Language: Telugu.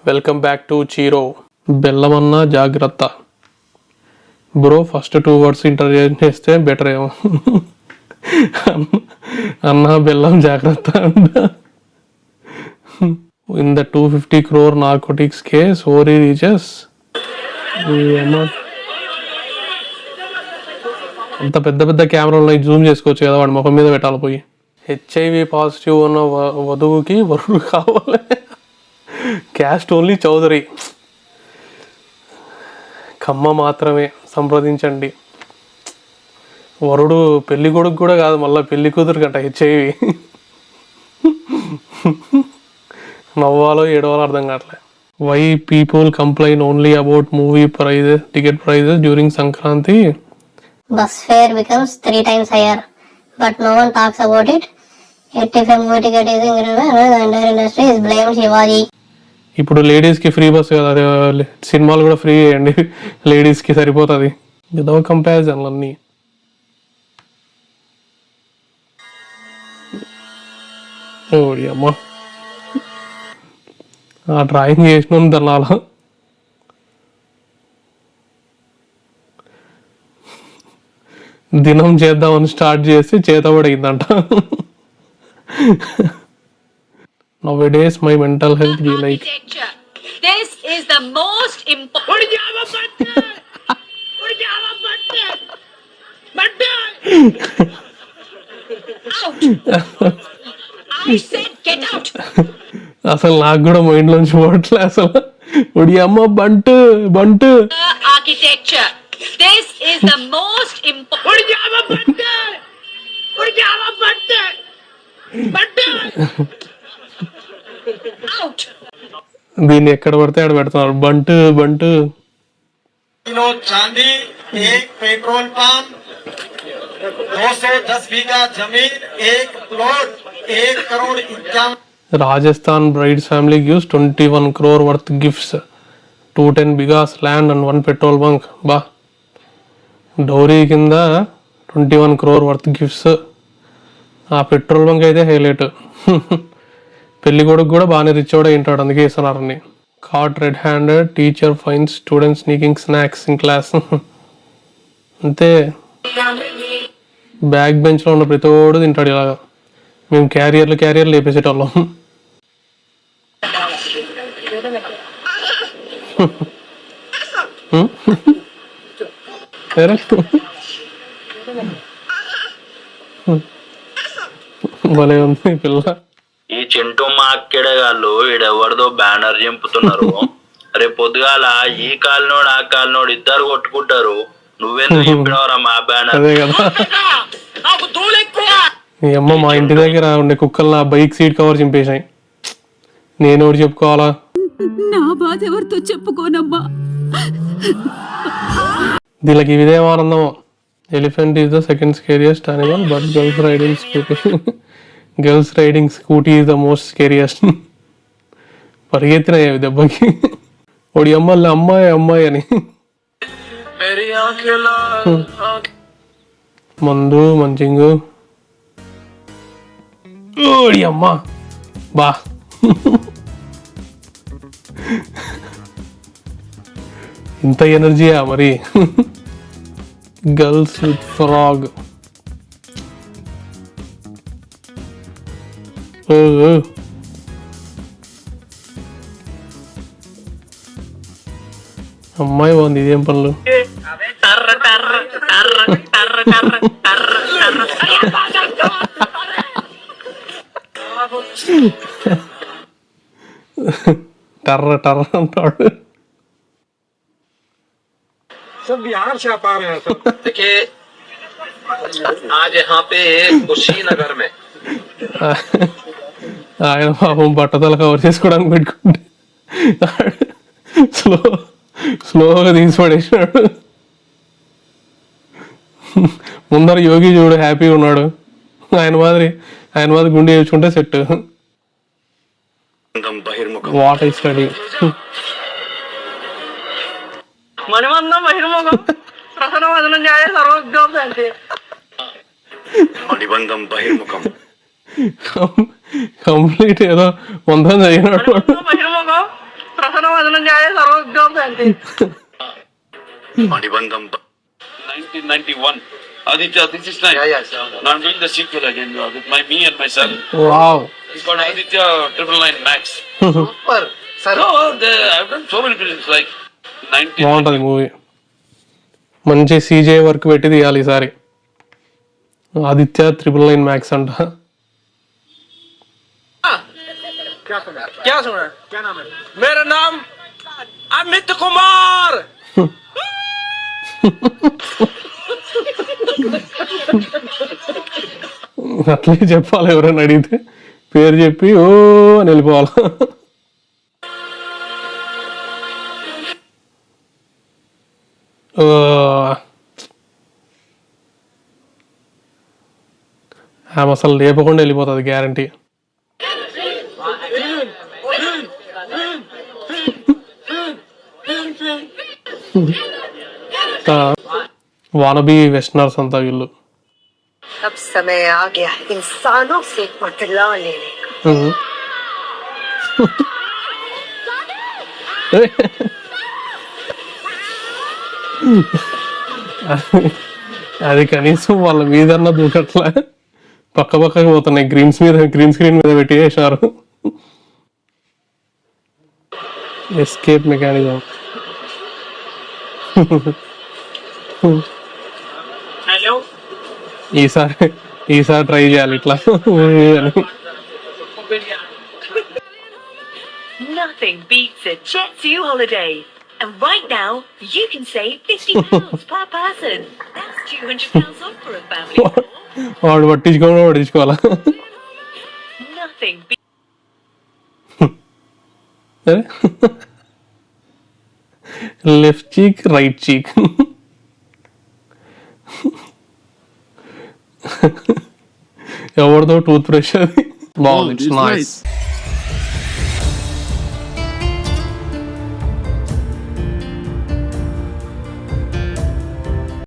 వెల్కమ్ బ్యాక్ టు చీరో. బెల్లమన్నా జాగ్రత్త బ్రో. ఫస్ట్ 2 words ఇంటర్వ్యూ చేస్తే బెటర్ ఏమో. అన్నా బెల్లం జాగ్రత్త అంట. In the 250 crore narcotics case Ori reaches. అంత పెద్ద పెద్ద కెమెరాలో జూమ్ చేసుకోవచ్చు కదా, వాడి ముఖం మీద పెట్టాలి పోయి. HIV పాజిటివ్ ఉన్న వధువుకి వరుడు కావాలి. Caste only Chowdary. కమ్మ మాత్రమే సంప్రదించండి. వరుడు పెళ్లి కొడుకు కూడా కాదు, మళ్ళీ పెళ్లి కూతురు కంట HIV. నవ్వాలో ఏడవాలో అర్థం కావట్లే. Why people complain only about movie prices, ticket prices during Sankranti. Bus fare becomes 3 times higher, but no one talks about it. Yet if a movie ticket is increased, the entire industry is blamed Shivaji. ఇప్పుడు లేడీస్కి ఫ్రీ బస్ కదా, సినిమాలు కూడా ఫ్రీ చేయండి, లేడీస్కి సరిపోతుంది. ఏదో కంపారిజన్లు అన్నీ. ఓడి అమ్మ, ఆ డ్రాయింగ్ చేసిన దళాల. దినం చేద్దామని స్టార్ట్ చేసి చేతబడిందంట. Nowadays my mental health be like. This is the most important. Out. I said get out. అసలు నాకు కూడా మైండ్ లోంచి పోవట్లే అసలు. ఒడి అమ్మ బంటు బంటు. Architecture. This is the most important. Out. దీన్ని ఎక్కడ పడితే ఆడ పెడుతున్నారు. బంటు బంటు. किलो चांदी, 1 पेट्रोल पंप, 210 बीघा जमीन, 1 plot, 1 crore 51. Rajasthan brides family gives 21 crore worth gifts, 210 bighas land and 1 petrol bunk. బా, డౌరీ కింద 21 crore వర్త్ గిఫ్ట్స్. ఆ పెట్రోల్ బంక్ అయితే హైలైట్. పెళ్లి కొడుకు కూడా బాగానే రిచ్ కూడా ఏంటాడు, అందుకే ఇస్తున్నారని. Caught red handed teacher fines students sneaking snacks in class. అంతే, బ్యాక్ బెంచ్లో ఉన్న ప్రతివాడు తింటాడు ఇలాగా. మేము క్యారియర్లు లేపేసేటోళ్ళం. భలే ఉంది పిల్ల. ఈ చింటూ మా అక్కెడగాళ్ళు ఈడెవరిదో బ్యానర్ చింపుతున్నారు. రేపు పొద్దుగాల ఈ కాలినోడు ఆ కాలినోడు ఇద్దరు కొట్టుకుంటారు. నువ్వెందుకు చింపినవరా మా బ్యానర్? అదే కదా. ఈ అమ్మ మా ఇంటి దగ్గర ఉండే కుక్కలు నా బైక్ సీట్ కవర్ చింపేశాయి. నేను ఒకటి చెప్పుకోవాలా? నా బాధ ఎవరితో చెప్పుకోనమ్మా. దీనికి ఇదేం ఆనందమో. Elephant is the second scariest animal, but girls riding Scooty is the most scariest. పరిగెత్తినాయి దెబ్బకి. ఒడి అమ్మాయి అమ్మాయి అమ్మాయి అని. మందు మంచింగు. ఓడి అమ్మ బా. ఇంత ఎనర్జీయా మరి. Girls with frog. అమ్మాయి బాగుంది. ఇదేం పనులు? టర్ర టర్ర అంటాడు. सब बिहार से आ रहे हैं सब. देखिए आज यहाँ पे कुशीनगर में ఆయన పాపం బట్టతల కవర్ చేసుకోవడానికి పెట్టుకుంటే స్లోగా తీసి పడేసినాడు. ముందర యోగి చూడు హ్యాపీగా ఉన్నాడు. ఆయన మాదిరి గుండె వేసుకుంటే సెట్. What I study. మణిమందం బహిర్ముఖం ప్రసన్న వదనం న్యాయ సర్వోద్యోగ శాంతి. మణిబంధం బహిర్ముఖం. కంప్లీట్ ఏదో వందం చేయనాడు. బహిర్ముఖం ప్రసన్న మణిబంధం 1991. Aditya, this is nice. Now I'm doing the sequel again with me and my son. Wow. It's called Aditya 999 Max. Super sir. No, I've done so many films like 19. బాగుంటుంది మూవీ. మంచి సీజే వర్క్ పెట్టి తీయాలి ఈసారి. ఆదిత్య 999 మ్యాక్స్ అంట. क्या सुना? क्या नाम है? मेरा नाम अमित कुमार. అట్లే చెప్పాలి, ఎవరైనా అడిగితే పేరు చెప్పి ఓ అని వెళ్ళిపోవాలి. ఆమె అసలు లేపకుండా వెళ్ళిపోతుంది గ్యారంటీ. వానబీ వెస్టర్నర్స్ అంతా వీళ్ళు. अब समय आ गया इंसानों से बदला लेने का। అది కనీసం వాళ్ళ మీదన్నా దూకట్లా, పక్క పక్కకి పోతున్నాయి. గ్రీన్ స్క్రీన్ మీద పెట్టి వేసినారు. Escape mechanism. ఈసారి ట్రై చేయాలి ఇట్లా. Nothing beats a Jet2 holiday. And right now, you can save £50 per person. That's £200 off for a family. వాడు పట్టించుకోవాలా. Nothing beats left చీక్ right చీక్. ఎవరిదో టూత్ బ్రష్ అది. బాగుంది, నైస్.